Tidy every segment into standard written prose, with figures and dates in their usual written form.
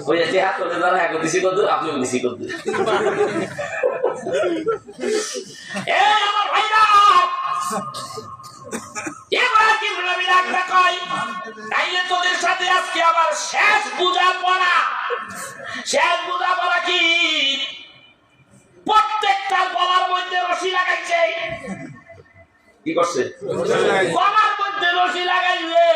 ওই যে হাত করে দাঁড়া এখন দিছি কত আপনিও দিছি কত আমার ভাইরা ইব্রাহিম নবী ডাকতে কই তাইলে তোদের সাথে আজকে আমার শেষ বোঝাপড়া কি প্রত্যেকটা গলার মধ্যে রশি লাগাইছে কি করছে গলার মধ্যে রশি লাগাইছে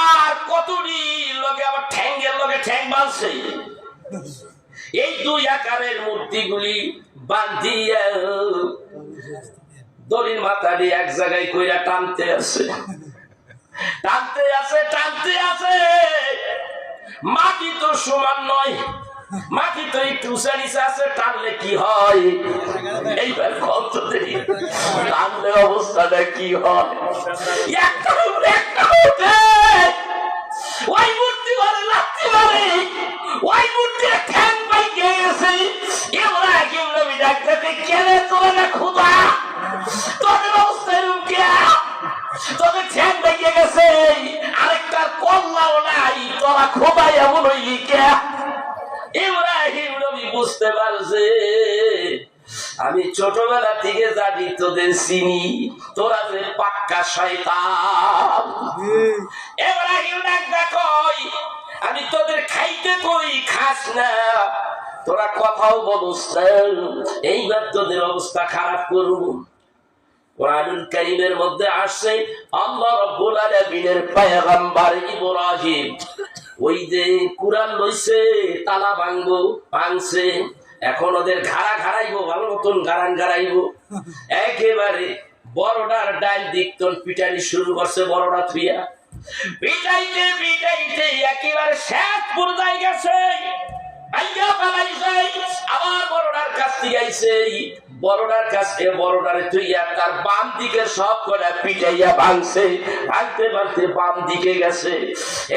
আর কতটি লোকে আবার ঠ্যাঙ্গের লোকে ঠ্যাং বাঁধছে এই দুই আকারের মূর্তিগুলি বান্ধিয়া দড়ির মাথা দিয়ে এক জায়গায় কইরা টানতে আছে মাটি তো সমান নয় মাটি তো একটু উঁচা নিচে আছে টানলে কি হয় এইবার কত দেরি টানলে অবস্থাটা কি হয় একটা উঠে ওই মূর্তি ঘরে লাগতে পারে ওই মূর্তির ঠ্যাং পাই গেছে ইব্রাহিম নবী ডাকতে কেনে তোরা না খোদা তোদের অবস্থা এরকম কে তোদের ঠ্যাং ভেঙে গেছে আরেকটা কল্লাও নাই তোরা খোদা এমন হইলি কে ইব্রাহিম নবী বুঝতে পারছে আমি ছোটবেলা থেকে জানি তোদের চিনি তোরা যে পাক্কা শয়তান ইব্রাহিম ডাকতে কই আমি তোদের খাইতে কই খাস না তোরা কথাও বলস না এইবার তোদের অবস্থা খারাপ করব কোরআনুল কারীমের মধ্যে আসছে আল্লাহ রাব্বুল আলামিনের পয়গম্বর ইব্রাহিম ওই যে কুরআন লইছে তালা ভাঙছে এখন ওদের ঘাড়াইবো ভালো মতন গাড়াইবো একেবারে বড়টার ডাল দিকতন পিটানি শুরু করছে বড়টা থুইয়া পিটাইতে একেবারে শেষ পর্যায়ে গেছে আবার বড়টার কাছ থেকে আইছে বড়টার কাছে বড়টারে তুইয়া তার বাম দিকে সব করে পিটাইয়া ভাঙতে বাম দিকে গেছে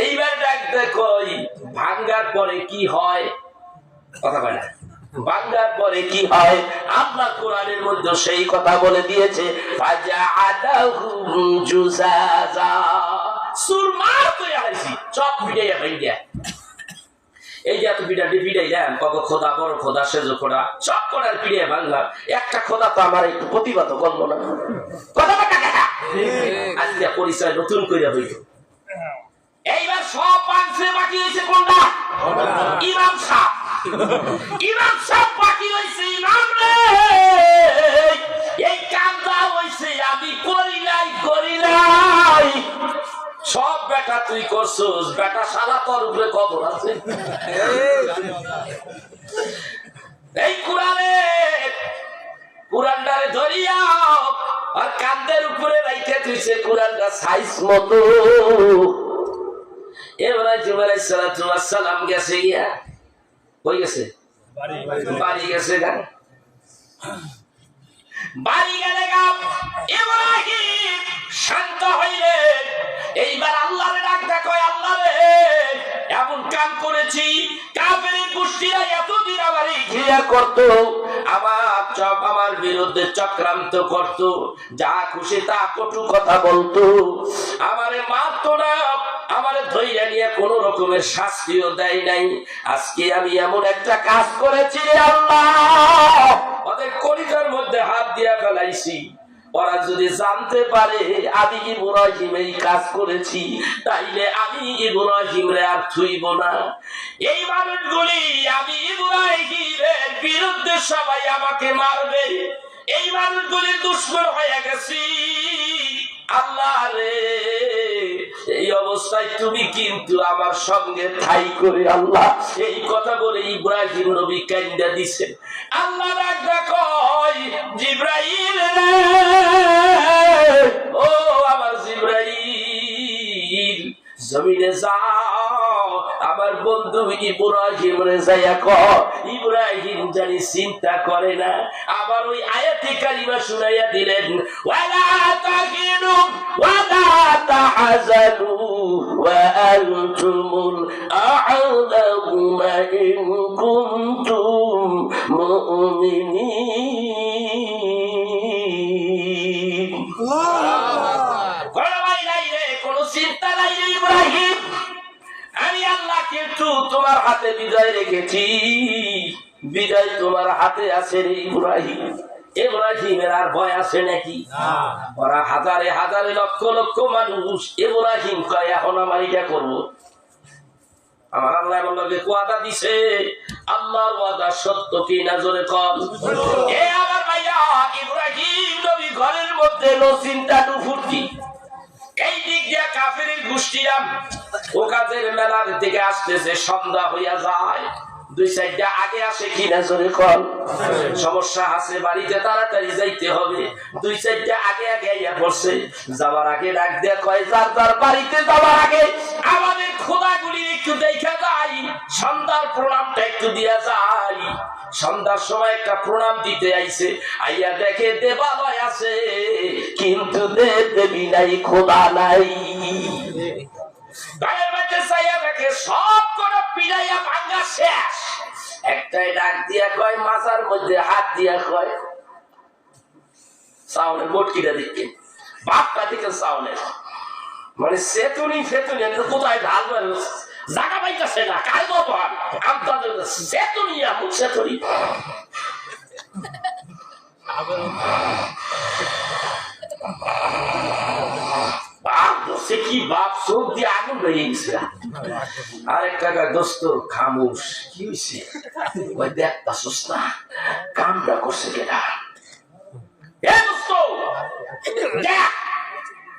এইবার ডাকতে কই ভাঙ্গার পরে কি হয় কথা বলে ভাঙ্গার পরে কি হয় আল্লাহ কোরআনের মধ্যে সেই কথা বলে দিয়েছে ফাজআলাহুম জুজাজা সুরমার কই আইছি সব পিটাইয়া ভাঙ্গিয়া এই যে এত পিটাইলাম কত খোদা বড় খোদা সেজ খোদা সব করার পিড়িয়ে ভাঙলাম একটা খোদা তো আমার একটু প্রতিবাদ করলো না আজকে পরিচয় নতুন করে হইল এইবার সব পাঁচে বাকি হয়েছে কোনটা ইমাম সাহেব বাকি হয়েছে ইমাম রে এই কামটা হয়েছে আমি করি নাই সব বেটা তুই করছিস বেটা শালা তোর উপরে কবর আছে এই কোরআনটারে ধরিয়া আর কাঁধের উপরে রাইখে তুইছে কোরআনটা সাইজ মতো ইব্রাহিম আলাইহিস সালাতু ওয়াস সালাম গেছে গিয়া কই গেছে বাড়ি গেছে গান বাড়ি গেলে ইব্রাহিম শান্ত হইলে এইবার আল্লাহরে ডাকতে কয় আল্লাহ রে এমন কাম করেছি কাফের গোষ্ঠীরা এতদিন আমারে ঘৃণা করত আমার বিরুদ্ধে চক্রান্ত করত যা খুশি তা কটু কথা বলতো আমারে মারতো না আমারে ধইরা নিয়ে কোন রকমের শাস্তিও দেয় নাই আজকে আমি এমন একটা কাজ করেছি রে আল্লাহ ওদের কলিজার মধ্যে হাত দিয়া ফেলাইছি ওরা যদি জানতে পারে আমি ইব্রাহিম এই কাজ করেছি তাইলে আমি ইব্রাহিমরে আর ছুঁইব না এই মানুষগুলি আমি ইব্রাহিমের বিরুদ্ধে সবাই আমাকে মারবে এই মানুষগুলি দুশমন হয়ে গেছি আল্লাহ রে এই অবস্থায় তুমি কিন্তু আমার সঙ্গে ঠাই করে আল্লাহ এই কথা বলে ইব্রাহিম নবী কান্দা দিছে আল্লাহ রাখা কয় জিবরাইল রে ও আমার জিবরাইল জমিনে যাও আমার বন্ধু ইব্রাহিম রে যাইয়া কও ইব্রাহিম জানি চিন্তা করে না আবার ওই আয়াতে কালিমা শুনাইয়া দিলেন ওয়ালা তাহিনু ওয়ালা তাহজানু ওয়া আনতুমুল আ'লামু ইন কুনতুম মুমিনিন আল্লাহ কোন চিন্তা নাই ইব্রাহিম আমি আল্লাহ কিন্তু তোমার হাতে বিজয় রেখেছি, বিজয় তোমার হাতে আছে রে ইব্রাহিম। ইব্রাহিমের আর ভয় আছে নাকি? ওরা হাজারে হাজারে লক্ষ লক্ষ মানুষ। ইব্রাহিম কয় এখন আমার এটা করবো। আমার আল্লাহ আমাকে ওয়াদা দিছে, আল্লাহর ওয়াদা সত্য কি না জোরে কর। এ আমার ভাইয়া, ইব্রাহিম নবী ঘরের মধ্যে নো চিন্তা টু ফুর্তি। এই দিক দিয়ে কাফেরের গোষ্ঠীরা ও কাজের মেলার দিকে আসতেছে, সন্ধ্যা হইয়া যায়। দুই সাইডটা আগে আসে কিনা জোরে কর। সমস্যা আছে বাড়িতে, তাড়াতাড়ি যাইতে হবে। দুই সাইডটা আগে আগে আইয়া পড়ছে। যাবার আগে ডাক দেয়া কয়, যার যার বাড়িতে যাবার আগে আমাদের খোদাগুলি একটু দেখা যাই, সন্ধ্যার প্রণামটা একটু দিয়া যাই। সন্ধ্যার সময় একটা প্রণাম দিতে আইছে, আইয়া দেখে দেবালয় আছে কিন্তু দেবী নাই, খোদা নাই। গায়ের মধ্যে চাইয়া দেখে সব করে পিড়াইয়া ভাঙ্গা শেষ। একটাই ডাক দিয়া কয়, মাথার মধ্যে হাত দিয়া কয়, সাউনের বটকিটা দিকে বাপটা দিকে সাউনের মানে সেতুনি ফেতুনি কোথায় ঢাল মারে জায়গা পাইতেছে না। কাল বাবার আমাদের সেতুনি এমন সেতুনি কি বাপ চোখ দিয়ে আগুন বেরিয়ে গেছে। আরেক টাকা দোস্ত খামোশ, কি হয়েছে? ওই দেখতাছস না কামটা করছে কেনা?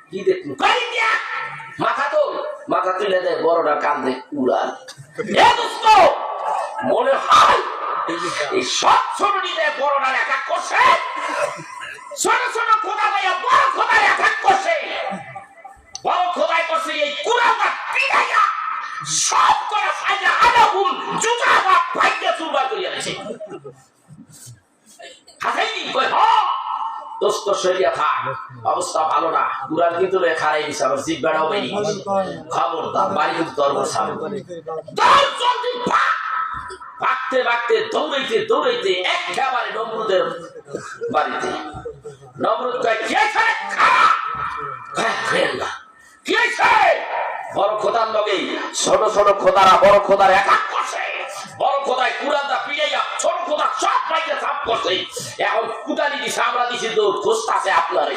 কি দেখুন মাথা তো মাথা তুলে দেয়, বড়টা কান্দে উড়াল। মনে হয় এই সব ছোট নিতে বড়টা অ্যাটাক করছে, ছোট ছোট খোদা ভাইয়া বড় খোদায় অ্যাটাক করছে। বড় খোদাই করছে এই কুড়াটা পিড়াইয়া সব করে ফাইনা আদাবুল জুতা বা ভাইয়া চুরবা করিয়া দিয়েছে। হাসাইনি কই হ দোস্ত সরিয়া থাক, অবস্থা ভালো না। কুরআন কিন্তু খারাই দিছে, আবার জিব্বাটাও বেরিয়ে গেছে। খবরদার বাড়ি কিন্তু দরবার সামনে দৌড় জলদি ভাগ। ভাগতে ভাগতে দৌড়াইতে দৌড়াইতে একেবারে নমরুদের বাড়িতে। নমরুদ কয় কে আছে খারা কয় না কি আছে? বড় খোদার লগে ছোট ছোট খোদারা বড় খোদার অ্যাটাক করছে। বড় খোদায় কুড়ালটা পিড়াইয়া ছোট খোদা সব বাইকে চাপ করছে। এখন কুটালি দিছে, আমরা দিছি দৌড়, খুঁজতাছে আপনারে।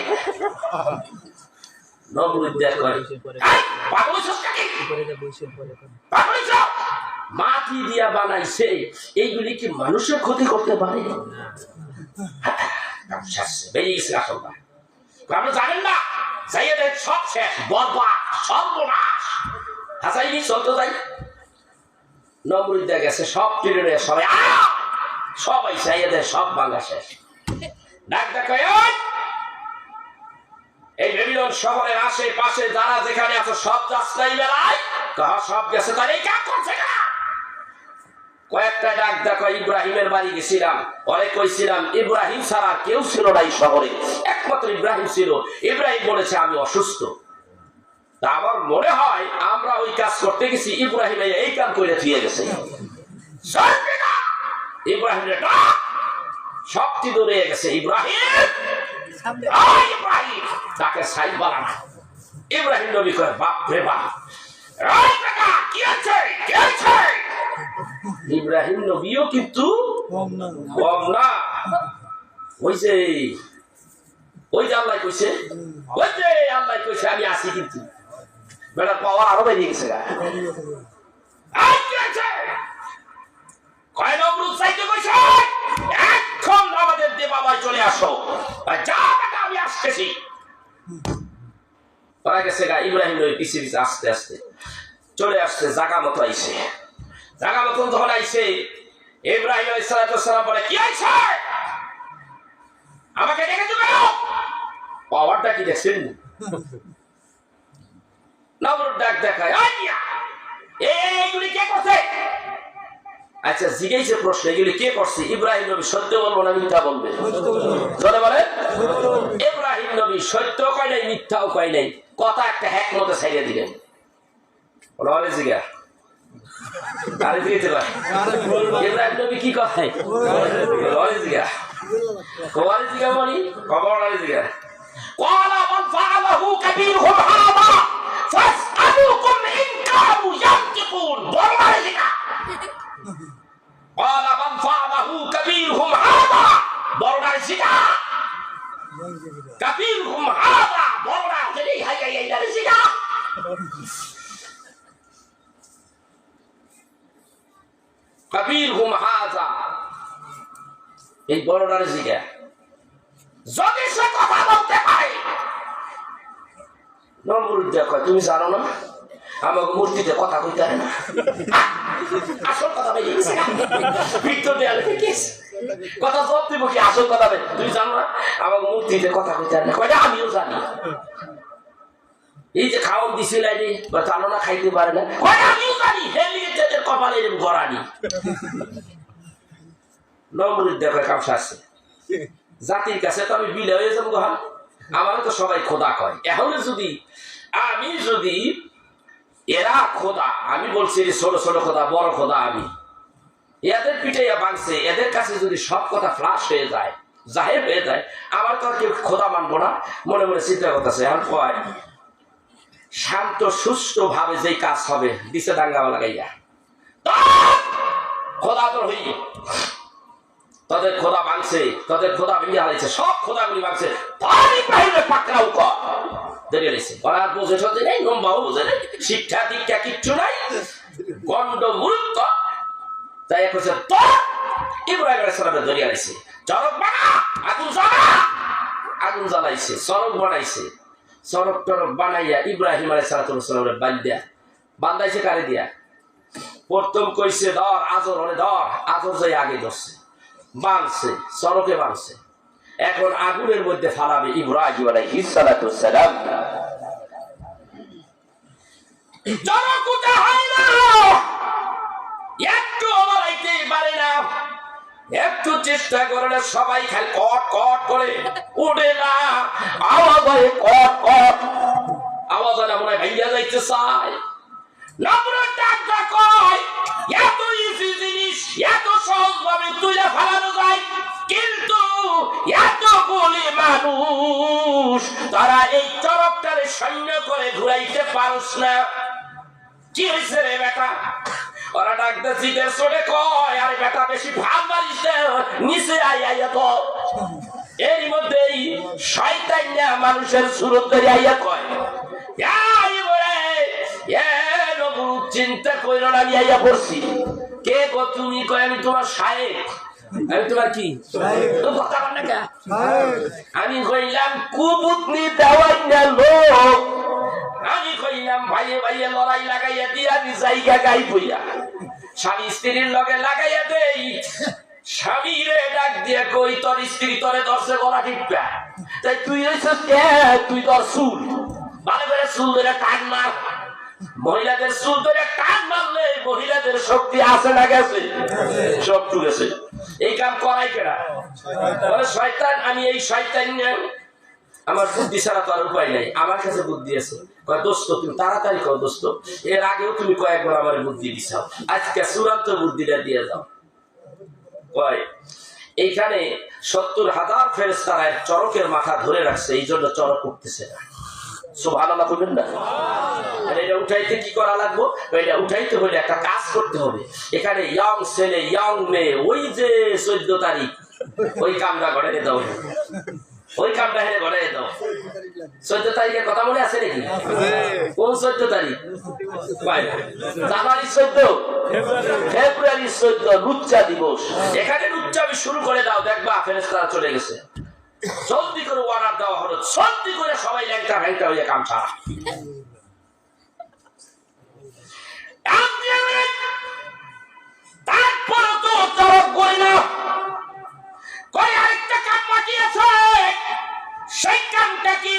নমরুদ দেখ করে পাগল হইছস নাকি? পাগল হইছ? মাটি দিয়া বানাইছে, এইগুলি কি মানুষের ক্ষতি করতে পারে? বেরিয়ে গেছে আসলটা। আপনি জানেন না সাইয়েদের সব শেষ, বরবাদ, সর্বনাশ। হাসাইনি চলতে যাই, নমরুদ গেছে সব টিরে সবাই সবাই সাইয়েদের সব বাংলা শেষ। ডাক ডাক এই বেবিলন শহরের আশেপাশে যারা যেখানে আছে সব যাত্রাই বেলায় সব গেছে, তার এই কাজ করছে না। কয়েকটা ডাক দেখো, ইব্রাহিমের বাড়ি গেছিলাম, অনেক কইছিলাম ইব্রাহিম ছাড়া কেউ ছিল না এই শহরে, একমাত্র ইব্রাহিম ছিল। ইব্রাহিম বলেছে আমি অসুস্থ। তা আমার মনে হয় আমরা ওই কাজ করতে গেছি, ইব্রাহিম এই কাজ করে থিয়ে গেছে। ইব্রাহিমের ডাক শক্তি দৌড়ে গেছে, ইব্রাহিম ইব্রাহিম তাকে সাইড বানানো। ইব্রাহিম নবী কয় বাপ রে বাপ, কি আছে কি আছে? ইব্রাহিম নবীও কিন্তু কম না। ওই যে আল্লাহ কইছে, ওই যে আল্লাহ কইছে আমি আছি, কিন্তু বেটার পাওয়ার আরো বেরিয়ে গেছে। কয় নমরুদ চাইতে কইছে এখন আমাদের দেবালয় চলে আসো, যা বেটা আমি আসতেছি। ওরা গেছে গা, ইব্রাহিম নবী পিছিয়ে পিছিয়ে আস্তে আস্তে চলে আসছে। জাগা মতো আইসে, জাগা মতন যখন আইসে ইব্রাহিম আলাইহিস সালাম বলে কি আইছে? আমাকে ডেকেছো কেন? পাওয়ারটা কি দেখছেন? নমরুদ ডাক দেখায়, এইগুলি কে করছে? আচ্ছা জিজ্ঞাসা প্রশ্ন, এগুলি কে করছে? ইব্রাহিম নবী সত্য বলবো না মিথ্যা বলবে? চলে বলে ইব্রাহিম নবী সত্য কয় নাই, মিথ্যাও কয় নাই, কথা একটা হ্যাক মতো ছাইড়ে দিলেন। বলে জিজ্ঞা ইব্রাহিম নবী কি কথায় জিজ্ঞা কবারে জিজ্ঞা বলি কবর জিজ্ঞা قال من فعله كبيرهم هذا فاسألوكم إن كانوا ينطقون ইয়াকুল বড়ারে শিখা قال من فعله كبيرهم هذا বড়ারে শিখা كبيرهم هذا বড়ারে শিখা كبيرهم هذا এই বড়ারে শিখা যদি সে কথা বলতে পারে নমরুদ দেখো তুমি জানো না আমাকে মূর্তিতে কথা কইতে হয় না আসল কথা ভাই ভিতর দেয়ালে দেখিস কথা সব দিব কি আসল কথা ভাই তুমি জানো না আমাকে মূর্তিতে কথা কইতে হয় না কয়টা আমিও জানি এই যে খাওয়া দিছিল আইনি বা জানো না খাইতে পারে না কয়টা আমিও জানি হেলিয়ে যেতে কপালে গড়ানি নমরুদ দেখো কাম শাসছে জাতির কাছে তো আমি বিলে হয়ে যাবো হ্যাঁ আমারও তো সবাই খোদা কয় এখন যদি এরা খোদা আমি বলছি ছোট ছোট খোদা বড় খোদা আমি এদের পিঠাইয়া বাংছে এদের কাছে যদি সব কথা ফ্লাশ হয়ে যায় জাহের হয়ে যায় আমার তো আর কেউ খোদা মানবো না মনে মনে চিন্তা করতেছে এখন কয় শান্ত সুস্থ ভাবে যেই কাজ হবে দিছে দাঙ্গাওয়া লাগাইয়া খোদা তো হই তাদের খোদা ভাঙছে তাদের খোদা ভেঙে হারাইছে সব খোদাগুলি ভাঙছে পাকড়াও কর দাঁড়িয়ে রয়েছে ওরা বোঝে সত্যি নেই নম্বাও বোঝে নেই শিক্ষা দীক্ষা কিচ্ছু নাই গন্ড মূর্খ তাই এক হচ্ছে তো ইব্রাহিম আলাইহিস সালামের দাঁড়িয়ে রয়েছে চরক বানা আগুন জ্বালাইছে চরক বানাইছে চরক টরক বানাইয়া ইব্রাহিম আলাইহিস সালামের বান্ধাইছে কারে দিয়া প্রথম কইছে ধর আজর অনে ধর আজর যাই আগে ধরছে বানছে চরকে বানছে এখন আগুনের মধ্যে ফালাবে ইব্রাহিম আলাইহিস সালাম জনকুটা হয় না একটু লড়াইতে পারে না একটু চেষ্টা করলে সবাই খালি কট কট করে উঠে না আওয়াজ হয় কট কট আওয়াজ হয় মনে হয় ভাইয়া যাইতে চায় নমরুদ ডাক্তার কয় এত ইজি জিনিস এত সহজ ভাবে তুলে ফেলানো যায় কিন্তু এতগুলি মানুষ তারা এই চরকটারে সৈন্য করে ঘুরাইতে পারস না কি হয়েছে রে বেটা ওরা ডাক্তার জিদের চোটে কয় আরে বেটা বেশি ভাব মারিস নিচে আইয়া তো এর মধ্যেই শয়তান না মানুষের সুরত ধরে আইয়া কয় চিন্তা কইর না আমি আইয়া পড়ছি কে গো তুমি কয় আমি তোমার সাহেব আমি তোমার কি আমি কইলাম কুবুতনি দেওয়াই না লোক আমি কইলাম ভাইয়ে ভাইয়ে লড়াই লাগাইয়া দিয়া দি জায়গা গাই বইয়া স্বামী স্ত্রীর লগে লাগাইয়া দেই স্বামী রে ডাক দিয়ে কই তোর স্ত্রী তোরে দর্শে গলা টিপা তাই তুই হইছিস কে তুই তোর চুল ভালো করে চুল ধরে টান মার মহিলাদের চুল ধরে টান মারলে মহিলাদের শক্তি আছে না গেছে সব গেছে এই কাম করাই কেনা শয়তান আমি এই শয়তান আমার বুদ্ধি ছাড়া তো আর উপায় নাই আমার কাছে বুদ্ধি আছে দোস্ত তুমি তাড়াতাড়ি কর দোস্ত এর আগেও তুমি কয়েকবার আমার বুদ্ধি দিছাও আজকে চূড়ান্ত বুদ্ধিটা দিয়ে যাও কয় এইখানে ৭০,০০০ ফেরেশতারা চরকের মাথা ধরে রাখছে এই জন্য চরক উঠতেছে না সুবহানাল্লাহ বলবেন না এটা উঠাইতে কি করা লাগবে এটা উঠাইতে হলে একটা কাজ করতে হবে এখানে ইয়ং ছেলে ইয়ং মেয়ে ওই যে ১৪ তারিখ ওই কামটা করে দাও ওই কামটা হেরে ঘরে দাও ১৪ তারিখের কথা মনে আছে নাকি কোন ১৪ তারিখ জানুয়ারি ১৪ ফেব্রুয়ারি ১৪ লুচ্চা দিবস এখানে লুচ্চামি শুরু করে দাও দেখবা ফেরেশতারা চলে গেছে জলদি করে অর্ডার দেওয়া হলো জলদি করে সবাই ল্যাংটা ভ্যাংটা হয়ে কাম ছাড়া তারপরে তো চরক করে না করে আরেকটা কাম বাকি আছে সেই কামটা কি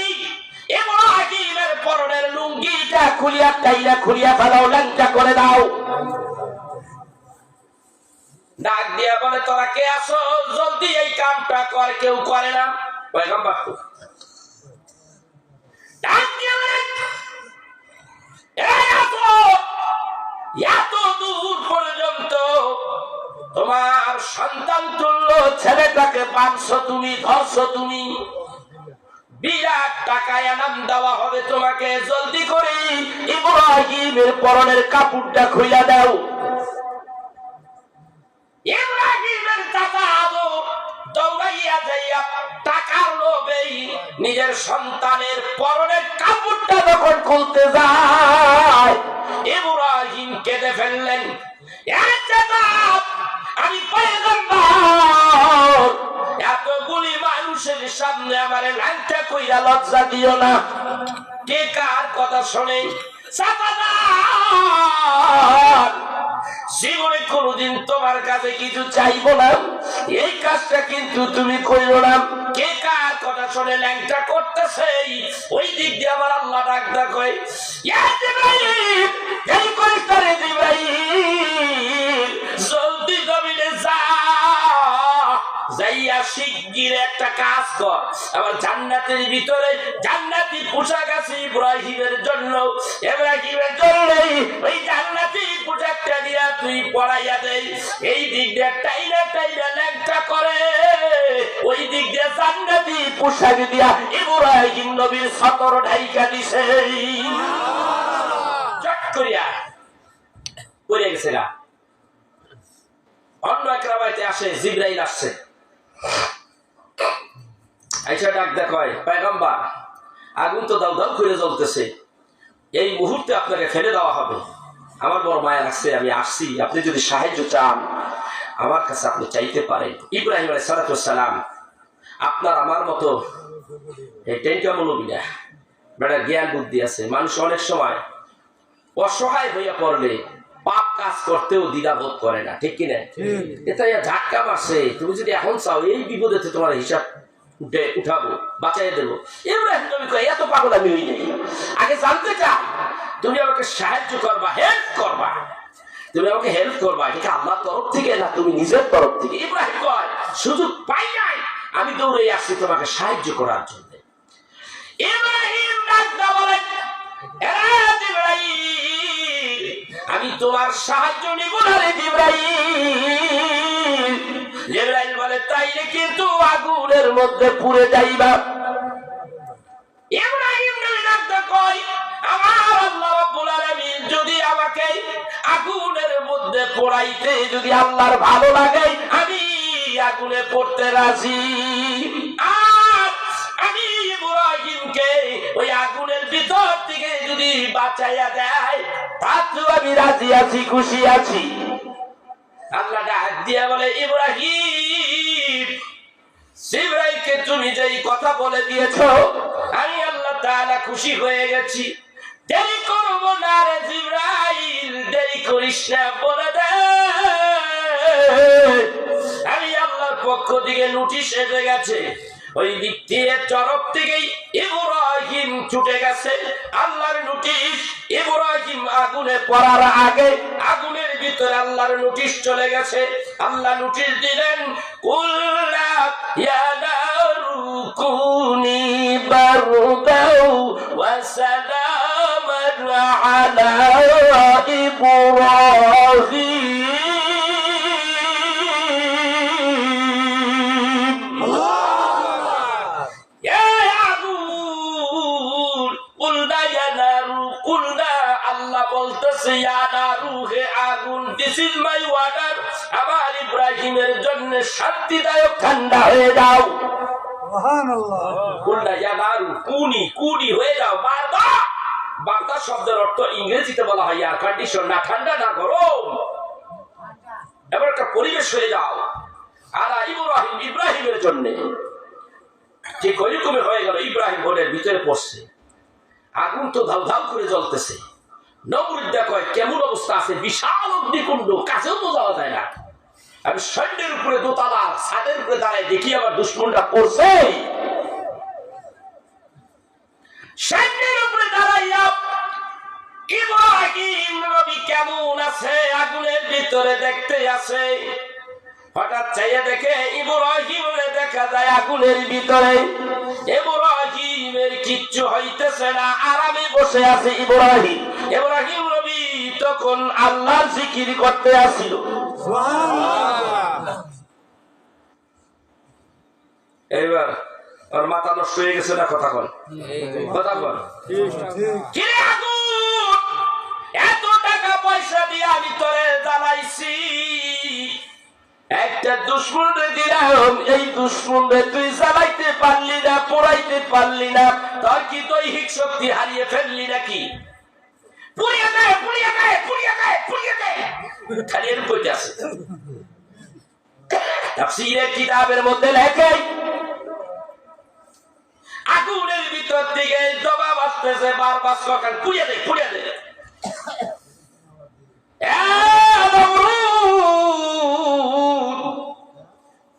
ইব্রাহিমের পরনের লুঙ্গিটা খুলিয়া টাইলা খুলিয়া ফেলাও ল্যাংটা করে দাও ডাক দিয়া বলে তোরা কে আসো জলদি এই কামটা কর কেউ করে না পয়গম্বর ডাক দিয়া এত দূর পর্যন্ত তোমার সন্তান তুল্য ছেলেটাকে বাঁধছো তুমি ধরছো তুমি বিরাট টাকা এনাম দেওয়া হবে তোমাকে, জলদি করে ইব্রাহিমের পরনের কাপড়টা খুইলা দাও। ইব্রাহিমের চাচা আদর দৌড়াইয়া যাইয়া টাকার লোভে নিজের সন্তানের পরনের কাপড়টা যখন খুলতে যায়, ইব্রাহিম কেঁদে ফেললেন, আমি পয়গম্বর, এতগুলি মানুষের সামনে আমার ল্যাংটা কইরা লজ্জা দিও না। কে কার কথা শোনে? জীবনে কোনদিন তোমার কাছে কিছু চাইবো না, এই কাজটা কিন্তু তুমি কইরো না। কে কার কথা শুনে ল্যাংটা করতেছে? ওই দিক দিয়ে আমার আল্লাহ ডাক ডাক হয়, ইয়া জিবরাইল, এই করিস না রে জিবরাইল, জলদি জমিনে যা, যাইয়া শিগগির একটা কাজ কর। আমার জান্নাতের ভিতরে জান্নাতি পোশাক আছে ইব্রাহিমের জন্য, ইব্রাহিমের জন্য ওই জান্নাতি পোশাকটা দিয়া তুই পড়াইয়া দেই। এই দিক দিয়ে টাইনা টাইনা ল্যাংটা করে, ওই দিক দিয়ে জান্নাতি পোশাক দিয়া ইব্রাহিম নবীর সতর ঢাইকা দিছে। চট করিয়া পড়ে গেছে গা। অন্য এক রাবাইতে আসে, জিবরাইল আসছে, আইসা ডাক দেখায়, পয়গম্বর আগুন তো দাউ দাউ করে জ্বলতেছে, এই মুহূর্তে আপনাকে ফেলে দেওয়া হবে। আমার বড় মায়া লাগছে, আমি আসছি, আপনি যদি সাহায্য চান আমার কাছে আপনি চাইতে পারেন। ইব্রাহিম আলাইহিস সালাম আপনার আমার মতো এই টেনটা মৌলবী না, বেটা জ্ঞান বুদ্ধি আছে। মানুষ অনেক সময় অসহায় হইয়া পড়লে পাপ কাজ করতেও দ্বিধাবোধ করে না, ঠিক কিনা? এটা ঝাটকা মারছে, তুমি যদি এখন চাও এই বিপদে তোমার হিসাব উঠাবো, বাঁচাই দেবো। ইব্রাহিম নবী কয়, এত পাগল আমি হই নাই, আগে জানতে চাও তুমি আমাকে সাহায্য করবা, হেল্প করবা, তুমি আমাকে হেল্প করবা, এটা আল্লাহর তরফ থেকে না তুমি নিজের তরফ থেকে? ইব্রাহিম কয়, সুযোগ পাই নাই, আমি দৌড়ে আসছি তোমাকে সাহায্য করার জন্য। ইব্রাহিম ডাকতে বলে, আমি তোমার সাহায্য নিব না রে জিবরাইল। জিবরাইল বলে, তাইলে কিন্তু আগুনের মধ্যে পুড়ে যাইবা। ইব্রাহিম নবী ডাকতে কয়, আমার আল্লাহ রাব্বুল আলামিন যদি আমাকে আগুনের মধ্যে পোড়াইতে যদি আল্লাহর ভালো লাগে, আমি আগুনে পড়তে রাজি। আর আমি ইব্রাহিমকে ওই আগুনের ভিতর থেকে যদি বাঁচাইয়া দেয়, তাতেও আমি রাজি আছি, খুশি আছি। আল্লাহ ডাক দিয়া বলে, ইব্রাহিম, জিবরাইলকে তুমি যেই কথা বলে দিয়েছো আমি আল্লাহ তাআলা খুশি হয়ে গেছি, দেরি করব না রে জিবরাইল, দেরি করিস না, বলে দে। আমি আল্লাহর পক্ষ থেকে নোটিশ এসে গেছে, ওই দিক দিয়ে তরফ থেকেই ইব্রাহিম ছুটে গেছে আল্লাহর নোটিশ। ইব্রাহিম আগুনে পড়ার আগে আগুনের ভিতরে আল্লাহর নোটিশ চলে গেছে। আল্লাহ নোটিশ দিলেন, কুল্লা ইয়া নারু কুনি বারদাও ওয়া সালামান আলা ইব্রাহিম। আমার ইব্রাহিমের জন্য শান্তিদায়ক ঠান্ডা হয়ে যাও। কুনি হয়ে যাও, বারদা। বারদা শব্দের অর্থ ইংরেজিতে বলা হয় এয়ার কন্ডিশন, না ঠান্ডা না গরম, এবার একটা পরিবেশ হয়ে যাও। আর ইব্রাহিমের জন্য ঠিক ওইরকমই হয়ে গেল। ইব্রাহিম ঘরের ভিতরে পড়ছে, আগুন তো ধাউ ধাউ করে জ্বলতেছে। নমরুদ দেখো কেমন অবস্থা আছে, বিশাল অগ্নিকুণ্ড, কাছেও তো যাওয়া যায় না। আমি সৈন্যের উপরে দোতলা ছাদের উপরে দাঁড়ায় দেখি আবার দুশ্মনটা পড়ছে। সৈন্যের উপরে দাঁড়াইয়া ইব্রাহিম নবী কেমন আছে আগুনের ভিতরে দেখতে আছে। হঠাৎ চাইয়া দেখে ইব্রাহিমকে দেখা যায় আগুনের ভিতরে। ইব্রাহিমের কিচ্ছু হইতেছে না, আরামে বসে আছে ইব্রাহিম। ইব্রাহিম নবী তখন আল্লাহর জিকির করতে আসিল। এবার আর মাথা নষ্ট হয়ে গেছে না? কথা বল, কথা বল। কিরে আগুন, এত টাকা পয়সা দিয়ে আমি তোরে জ্বালাইছি, একটা দুশ্মনরে দিলাম, এই দুশ্মনরে তুই জ্বালাইতে পারলি না, পোড়াইতে পারলি না, তোর কি দৈহিক শক্তি হারিয়ে ফেললি নাকি? পুড়িয়ে দে, পুড়িয়ে দে, পুড়িয়ে দে, পুড়িয়ে দে, খালি এর কইতে আছে। তাফসীরের কিতাবের মধ্যে লেখে আগুনের ভিতর থেকে জবাব আসতেছে বারবার, সকাল পুড়িয়ে দে, পুড়িয়ে দে।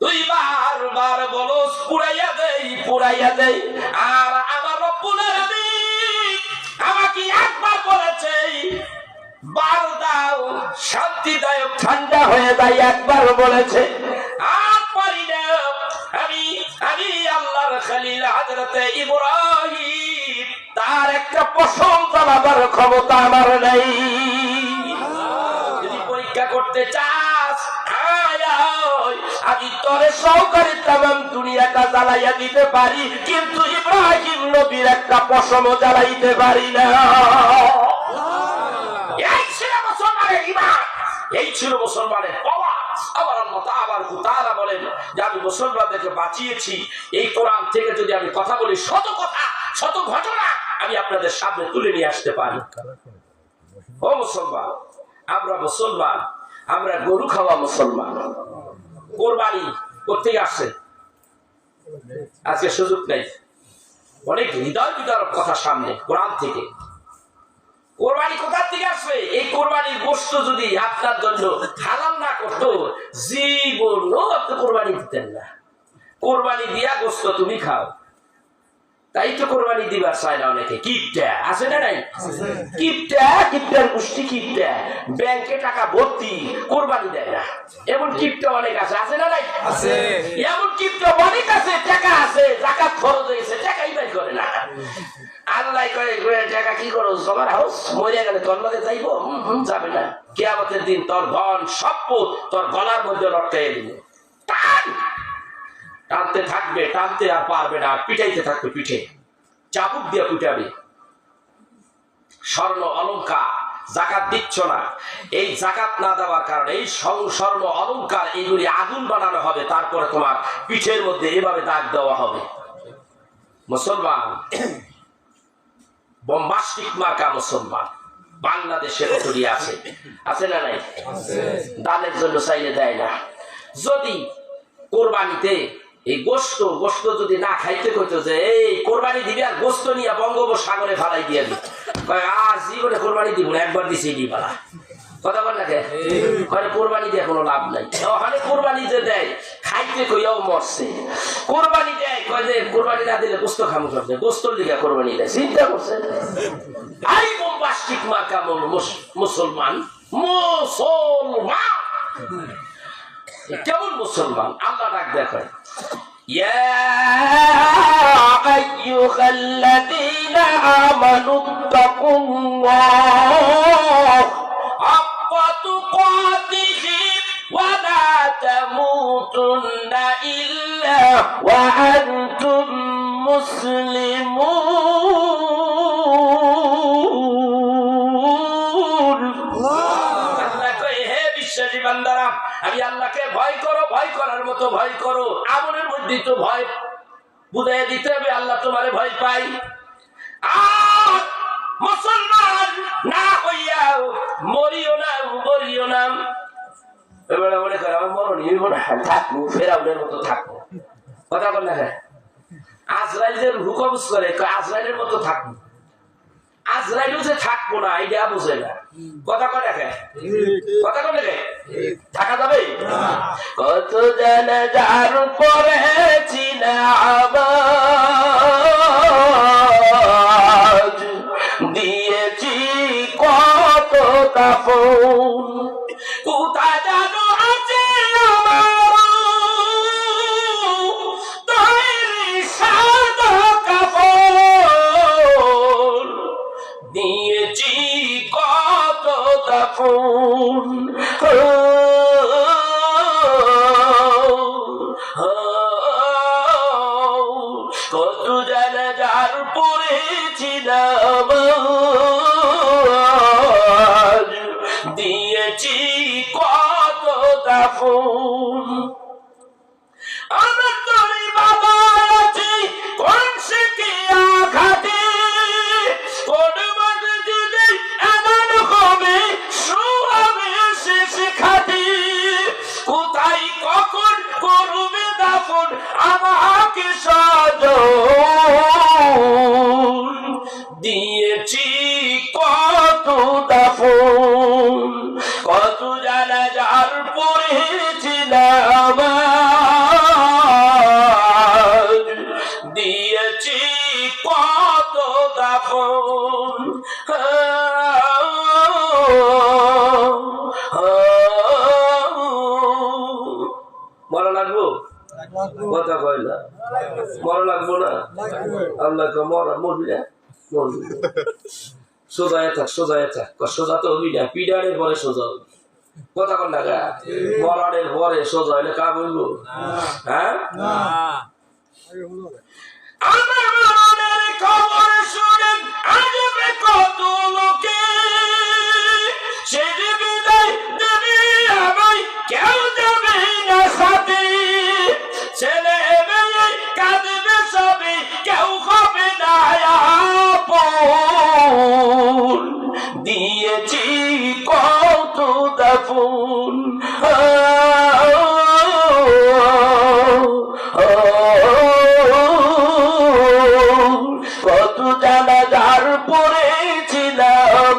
তুই বারবার বলস পুড়াইয়া দেই, পুড়াইয়া দেই, আর আমার রব্বুল আলামিন আমাকে একবার বলেছে বার দাও, শান্তিদায়ক ঠান্ডা হয়ে যায়, একবার বলেছে। আর পারি না আমি আল্লাহর খলিল হযরতে ইব্রাহিম, তার একটা পশম চালাবার ক্ষমতা আমার নেই। যদি পরীক্ষা করতে চাস, আমি তোরে সহকারী তামাম দুনিয়াটা জ্বালাইয়া দিতে পারি, কিন্তু ইব্রাহিম নবীর একটা পশম জ্বালাইতে পারি না। এই ছিল মুসলমানের ঈমান, এই ছিল মুসলমানের পাওয়া। আবার আল্লাহ তাআলা বলেন যে আমি মুসলমানদেরকে বাঁচিয়েছি। এই কোরআন থেকে যদি আমি কথা বলি, শত কথা, শত ঘটনা আমি আপনাদের সামনে তুলে নিয়ে আসতে পারি। ও মুসলমান, আমরা মুসলমান, আমরা গরু খাওয়া মুসলমান। কোরবানি কোথেকে আসছে? আজকে সুযোগ নেই, অনেক হৃদয় বিদারক কথা সামনে কোরআন থেকে। কোরবানি কোথা থেকে আসবে? এই কোরবানির গোশত যদি আপনার জন্য হালাল না করতো, জীবনও আপনি কোরবানি দিতেন না। কোরবানি দিয়া গোশত তুমি খাও, তাই তো কোরবানি দিবার চায় না অনেকে। কিপটা আছে না নাই? কিপটার গোষ্ঠী কিপটা, ব্যাংকে টাকা ভর্তি, কোরবানি দেয় না। এমন কিপটা অনেক আছে, আছে না নাই? এমন কিপটা অনেক আছে, টাকা আছে, যাকাত খরচ হয়েছে, টাকাই বের করে না। আল্লাহ করে টাকা কি করো, জমার হাউস, মরে গেলে তোর লগে যাইব? যাবে না। কিয়ামতের দিন তোর ধন সম্পদ তোর গলার মধ্যে লটকাইয়ে দিল। টানতে থাকবে, টানতে আর পারবে না, পিটাইতে থাকবে, পিঠে চাবুক দিয়ে পিটাবে। স্বর্ণ অলংকার জাকাত দিচ্ছ না, এই জাকাত না দেওয়ার কারণে এই স্বর্ণ অলংকার এইগুলি আগুন বানানো হবে, তারপরে তোমার পিঠের মধ্যে এভাবে দাগ দেওয়া হবে। মুসলমান বোম্বাস্টিক মার্কা মুসলমান বাংলাদেশে কতটি আছে, আছে না নাই? দানের জন্য চাইলে দেয় না। যদি কোরবানিতে এই গোশত যদি না খাইতে কইতো যে এই কোরবানি দিবি আর গোশত নিয়ে বঙ্গোপসাগরে ফালাই দিয়ে দিই, আর জীবনে কোরবানি দিব না, একবার দিছি দি পালা। কথা বল না, কোরবানি দিয়ে কোনো লাভ নাই। ওখানে কোরবানি যে দেয় খাইতে কইয়াও মরছে, কোরবানি দেয় কয় যে কোরবানি না দিলে গোশত খামু করছে, গোশতর দিকে কোরবানি দেয়। চিন্তা করছে আই বোম্বাস্টিক মার্কা মুসলমান। কেমন মুসলমান? আল্লাহ ডাক দেখায়, ইয়া আইয়ুহাল্লাযীনা আমানু তাকুল্লাহ হাক্কা তুকাতিহি ওয়া লা তামুতুন্না ইল্লা ওয়া আনতুম মুসলিমুন। আল্লাহ কয়, হে বিশ্বাসী বান্দারা, আমি আল্লাহকে ভয় করো, ভয় করার মতো ভয় করো। আমলের মধ্যে তো ভয় বুঝাই দিতে হবে, আল্লাহ তোমারে ভয় পাই। আর মুসলমান না হইয়া মরিও না, মরিও না। এবারে মনে করে আমার মরণ হইব না, থাকবো ফেরাউনের মতো থাকবো। কথা বল না, আজরাইল যে হুকমস করে আজরাইলের মতো থাকবো, আজরাইলও যে থাকবো না এটা বুঝে না। কথা কয় দেখে, কথা কয় দেখে থাকা যাবে? কত জানাজার পড়েছি না আওয়াজ দিয়েছি, কত কাফন কোথায় জানো আছে আমার তৈরি সাদা কাফন, দিয়েছি কত কাফন। কত দাফন আমার তোরই বাবা আছে কোন সে কি আঘাতে কোন মাঝে যদি এমন হবে শুয়াবে শেষ খাতে কোথায় কখন করবে দাফন আমাকে সাজন দিয়েছি কত দাফন কত জানাজার পড়েছিলাম দিয়েছি কত দাফন মরা লাগবো কথা কয় না মরা লাগবো না আল্লাহ মরা মরবি না সোজায় থাক সোজা তো হবি না পিডারের পরে সোজা হবি কথা কন না মরানের পরে সোজা হইলে কা বলবো হ্যাঁ আমার মনের খবর শুনেন আসবে কত লোকে সে যে বিদায় দেবে আমায় কেউ যাবে না সাথে ছেলে মেয়ে কাঁদবে সবে কেউ হবে না আপন দিয়েছি কত দাফন কত জানাজার পড়েছিলাম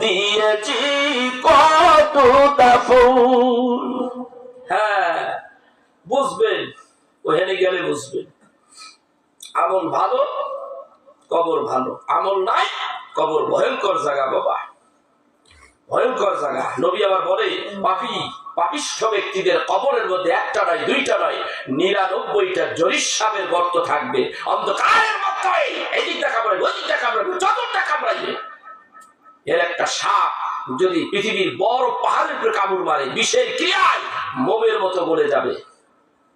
দিয়েছি কত দাফন হ্যাঁ বুঝবেন ওখানে গেলে বুঝবেন আমল ভালো কবর ভালো আমল নাই কবর ভয়ঙ্কর জায়গা বাবা ভয়ঙ্কর জায়গা নবী আবার বলে পাপিষ্ঠ ব্যক্তিদের কবরের মধ্যে একটা নয় দুইটা নয় 99টা জরিসাবের গর্ত থাকবে অন্ধকারের মধ্যে এদিকটা কামড়াবে ওদিকটা কামড়াবে যতটা কামড়াইবে এর একটা সাপ যদি পৃথিবীর বড় পাহাড়ের উপরে কামড় মারে বিষের ক্রিয়ায় মোমের মতো গলে যাবে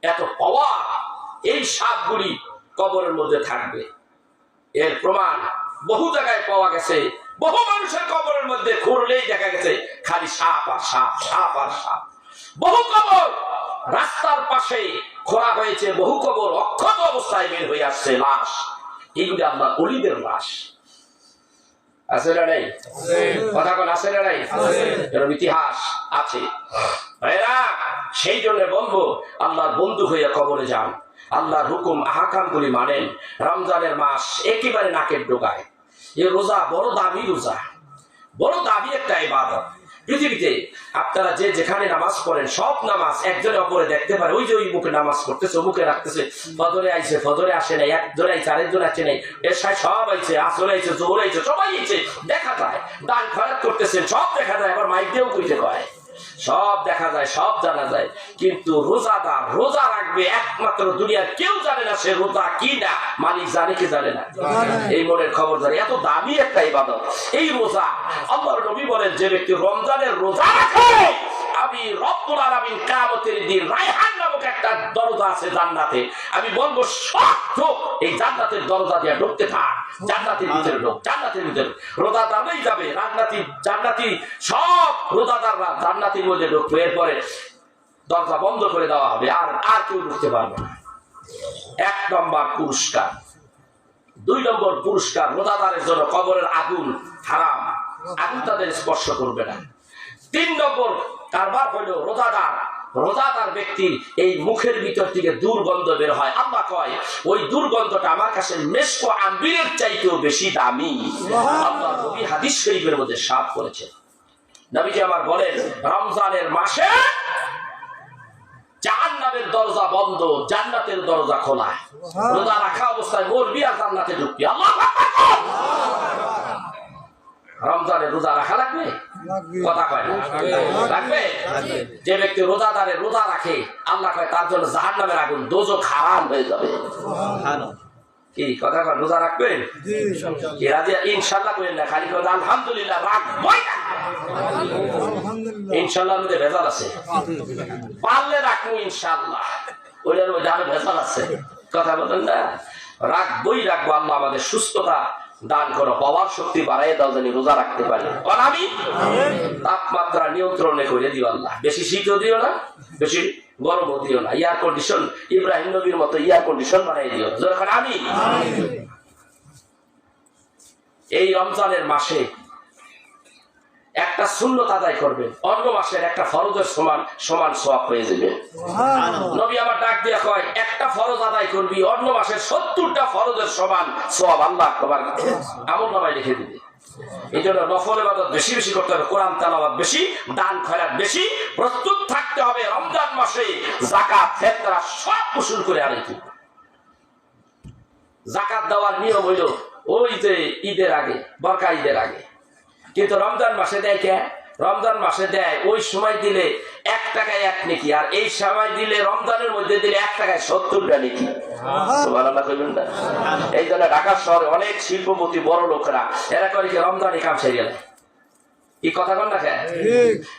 এত পাওয়া এই সাপগুলি কবরের মধ্যে থাকবে এর প্রমাণ বহু জায়গায় পাওয়া গেছে বহু মানুষের কবরের মধ্যে খুঁড়লেই দেখা গেছে খালি সাপ আর সাপ সাপ আর সাপ বহু কবর রাস্তার পাশে খোঁড়া হয়েছে বহু কবর অক্ষত অবস্থায় বের হয়ে আসছে লাশ এগুলি আল্লাহ ওলিদের লাশ আছে না নাই কথা কোন আছে না নাই এরকম ইতিহাস আছে ভাইরা সেই জন্য বলবো আল্লাহর বন্ধু হয়ে কবরে যান আল্লাহর হুকুম আহকাম গুলি মানেন রমজানের মাস একেবারে নাকের ডোকায় এই রোজা বড় দামি রোজা বড় দামি একটা ইবাদত পৃথিবীতে আপনারা যে যেখানে নামাজ পড়েন সব নামাজ একজনে অপরে দেখতে পারে ওই যে ওই মুখে নামাজ পড়তেছে মুখে রাখতেছে ফজরে আইছে ফজরে আসে নাই একজন আইছে আরেকজন আসে নাই এরশায় সব আইছে আসরে আইছে জোহর আইছে সবাই আইছে দেখা যায় দান খয়রাত করতেছেন সব দেখা যায় আবার মাইক দিয়েও কইতে কয় সব দেখা যায় সব জানা যায় কিন্তু রোজাদার রোজা রাখবে একমাত্র দুনিয়ার কেউ জানে না সে রোজা কি না মালিক জানে কি জানে না এই মনের খবর জানে এত দামি একটা ইবাদত এই রোজা আল্লাহর নবী বলেন যে ব্যক্তি রমজানের রোজা রাখে আমি রব্বুল আলামিন কিয়ামতের দিন রায়হান নামক একটা দরজা আছে জান্নাতে আমি বলবো শক্ত এই জান্নাতের দরজা দিয়ে ঢুকতে থাক জান্নাতের ভিতরে ঢোক জান্নাতের ভিতরে রোজাদারই যাবে জান্নাতি সব রোজাদাররা জান্নাতের মধ্যে ঢুকবে এরপরে দরজা বন্ধ করে দেওয়া হবে আর কেউ ঢুকতে পারবে না 1 নম্বর পুরস্কার 2 নম্বর পুরস্কার রোজাদারের জন্য কবরের আগুন হারাম আগুন তাদের স্পর্শ করবে না 3 নম্বর কারবার হলো রোজাদার ব্যক্তির এই মুখের ভিতর থেকে দুর্গন্ধ বের হয় আল্লাহ কয় ওই দুর্গন্ধটা আমার কাছে মেশক আম্বিরের চাইতেও বেশি দামি আল্লাহ নবী হাদিস শরীফের মধ্যে সাফ করেছেন নবীজি আমার বলেন রমজানের মাসে জাহান্নামের দরজা বন্ধ জান্নাতের দরজা খোলা রোজা রাখা অবস্থায় মরবি আর জান্নাতে ঢুকবি আল্লাহু আকবার রমজানের রোজা রাখা লাগবে কথা কয় না লাগবে যে ব্যক্তি রোজাদারের রোজা রাখে আল্লাহ কয় তার জন্য জাহান্নামের আগুন দোজখ হারাম হয়ে যাবে কি কথা কয় রোজা রাখবেন জি ইনশাআল্লাহ কইেন না খালি কথা আলহামদুলিল্লাহ রাখবই না ইনশাআল্লাহ মধ্যে ভেজাল আছে পারলে রাখবো ইনশাআল্লাহ ওইটার মধ্যে আরো ভেজাল আছে কথা বলেন না রাখবো আল্লাহ আমাদের সুস্থতা দান করো, পাওয়ার শক্তি বাড়াই দাও জানি রোজা রাখতে পারি। আমি তাপমাত্রা নিয়ন্ত্রণে করে দিও আল্লাহ, বেশি শীতও দিও না, বেশি গরমও দিও না, এয়ার কন্ডিশন ইব্রাহিম নবীর মতো এয়ার কন্ডিশন বানাই দিও। যখন আমি এই রমজানের মাসে একটা সুন্নত আদায় করবেন, অন্য মাসের একটা ফরজের সমান সমান সওয়াব হয়ে যাবে। নবী আমার ডাক দিয়ে কয়, একটা ফরজ আদায় করবি, অন্য মাসের 70টা ফরজের সমান সওয়াব আল্লাহ তোমার আমলনামায় লিখে দিবে। এই জন্য নফল ইবাদত বেশি বেশি করতে হবে, কোরআন তেলাওয়াত বেশি, দান খয়রাত বেশি, প্রস্তুত থাকতে হবে রমজান মাসে যাকাত ফিতরা সব উসুল করে আনে। কি যাকাত দেওয়ার নিয়ম হইল ওই যে ঈদের আগে, বরকা ঈদের আগে, কিন্তু রমজান মাসে দেয় কে? রমজান মাসে দেয় ওই সময় দিলে 1 টাকায় 1 নেকি, আর এই সময় দিলে রমজানের মধ্যে দিলে 1 টাকায় 70টা নেকি। সুবহানাল্লাহ কইবেন না? এই জন্য ঢাকা শহরে অনেক শিল্পপতি বড় লোকেরা এরা করে কি রমজানে কাম সেরে গেলে, কি কথা কন না?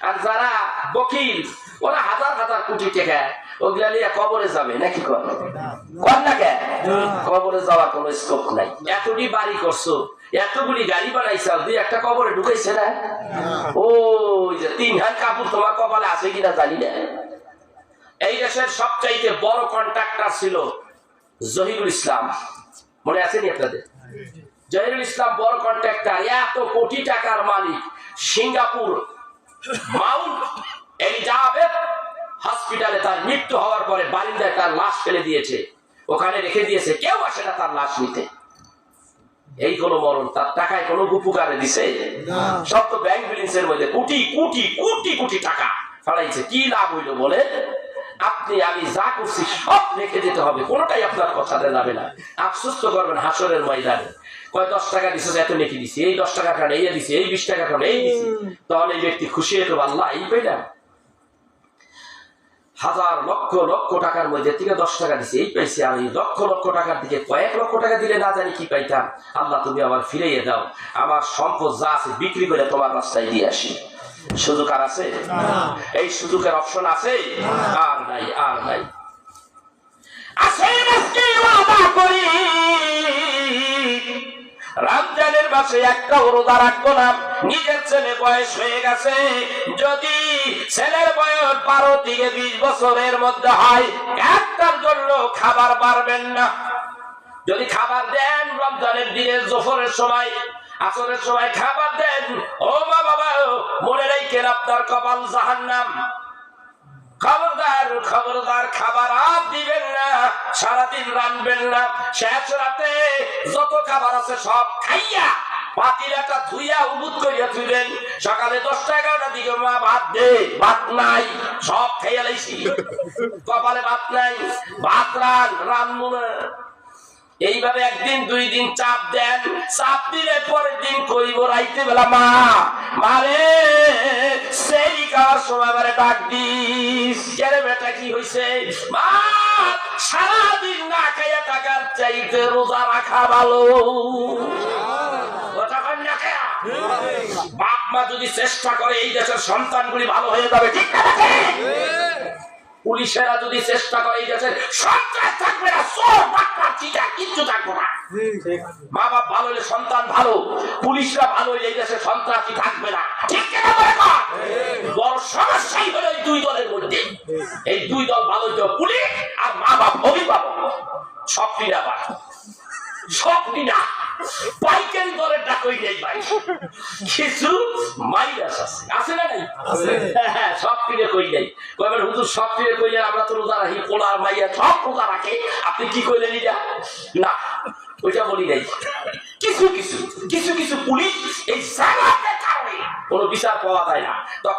আর যারা বকিল ওরা হাজার হাজার কোটি টাকা ওগুলা নিয়ে কবরে যাবে নাকি? কর না কে? কবরে যাওয়ার কোন স্কোপ নাই। এতটি বাড়ি করছো, এতগুলি গাড়ি বানাইছো, দুই একটা কবরে ঢুকাইছে না? ওই যে 3 হাত কাপড় তোমার কপালে আছে কিনা জানি না। এই দেশের সবচাইতে বড় কন্ট্রাক্টর ছিল জহিরুল ইসলাম, মনে আছে নি আপনাদের? জহিরুল ইসলাম বড় কন্ট্রাক্টর, এত কোটি টাকার মালিক। সিঙ্গাপুর মাউন্ট এলিজাবেথ হসপিটালে তার মৃত্যু হওয়ার পরে বারিন্দায় তার লাশ ফেলে দিয়েছে, ওখানে রেখে দিয়েছে, কেউ আসে না তার লাশ নিতে। এই কোন মরণ, তার টাকায় কোন উপকারে দিছে? সব তো ব্যাংক ব্যালেন্সের মধ্যে কোটি কোটি কোটি কোটি টাকা ফেলাইছে। কি লাভ হইল বলে? আপনি আমি যা করছি সব রেখে দিতে হবে, কোনটাই আপনার কথাতে যাবে না। আফসোস তো করবেন হাসরের ময়দানে, কয় 10 টাকা দিছে, এত নেকি দিছি, এই 10 টাকা খান এই দিছি, এই 20 টাকা খান এই দিছি, তাহলে এই ব্যক্তি খুশি হতো, আল্লাহ এই পাইলাম। হাজার লক্ষ লক্ষ টাকার মধ্যে থেকে 10 টাকা দিছি, এই পাইছি, আর এই লক্ষ লক্ষ টাকার দিকে কয়েক লক্ষ টাকা দিলে না জানি কি পাইতাম। আল্লাহ তুমি আমার ফিরিয়ে দাও, আমার সম্পদ যা আছে বিক্রি করে তোমার রাস্তায় দিয়ে আসি। সুযোগ আর আছে? এই সুযোগের অপশন আছে? আর নাই, আর নাই। রমজানের মাসে একটা রোজা রাখবো না। নিজের ছেলে বয়স হয়ে গেছে, যদি ছেলের বয়স 12 থেকে 20 বছরের মধ্যে হয়, একটার জন্য খাবার পারবেন না। যদি খাবার দেন রমজানের দিনে জোহরের সময়, আসরের সময় খাবার দেন, ও মা বাবা মনে রাখেন আপনার কপাল জাহান্নাম। খবরদার খবরদার, খাবার আর দিবেন না, সারাদিন রানবেন না। শেষ রাতে যত খাবার আছে সব খাইয়া পাতিলাটা ধুইয়া উবুত করিয়া থুইলেন। সকালে 10টা 11টার দিকে মা ভাত দে, ভাত নাই, সব খাইয়া লাইছি, কপালে ভাত নাই, ভাত রানবো না। এইভাবে 1 দিন 2 দিন চাপ দেন, চাপ দিলে পরের দিন কইব রাইতে বেলা, মা মারে সেই খাওয়ার সময় মারে ডাক দিস, কেন বেটা কি হয়েছে? মা সারাদিন না খাইয়া টাকার চাইতে রোজা রাখা ভালো। বাপ মা যদি চেষ্টা করে এই দেশের সন্তানগুলি ভালো হয়ে যাবে, ঠিক না? পুলিশেরা যদি চেষ্টা করে এই দেশের সন্ত্রাস থাকবে না, চোর ডাক্তার চিটা কিচ্ছু থাকবে না। মা বাপ ভালো হলে সন্তান ভালো, পুলিশরা ভালো হলে এই দেশে সন্ত্রাসী থাকবে না, ঠিক না? বড় সমস্যাই হলো এই 2 দলের মধ্যে। এই 2 দল ভালো হইতে, পুলিশ আর মা বাপ, অভিভাবক সব নিরাপদ, সব নিরা পাইকারি দলের ডাকই নেই ভাই, কিছু মাইনাস আছে, আছে না নাই? হ্যাঁ, সব কিনে কই নাই। কইবেন হুজুর সব কিনে কইলে আমরা তো রোজা রাখি, পোলার মাইয়া সব রোজা রাখে, আপনি কি কইলেন? না, ওইটা বলি নাই। কিছু কিছু কিছু কিছু পুলিশ এই জায়গাতে কারণে কোনো বিচার পাওয়া যায় না।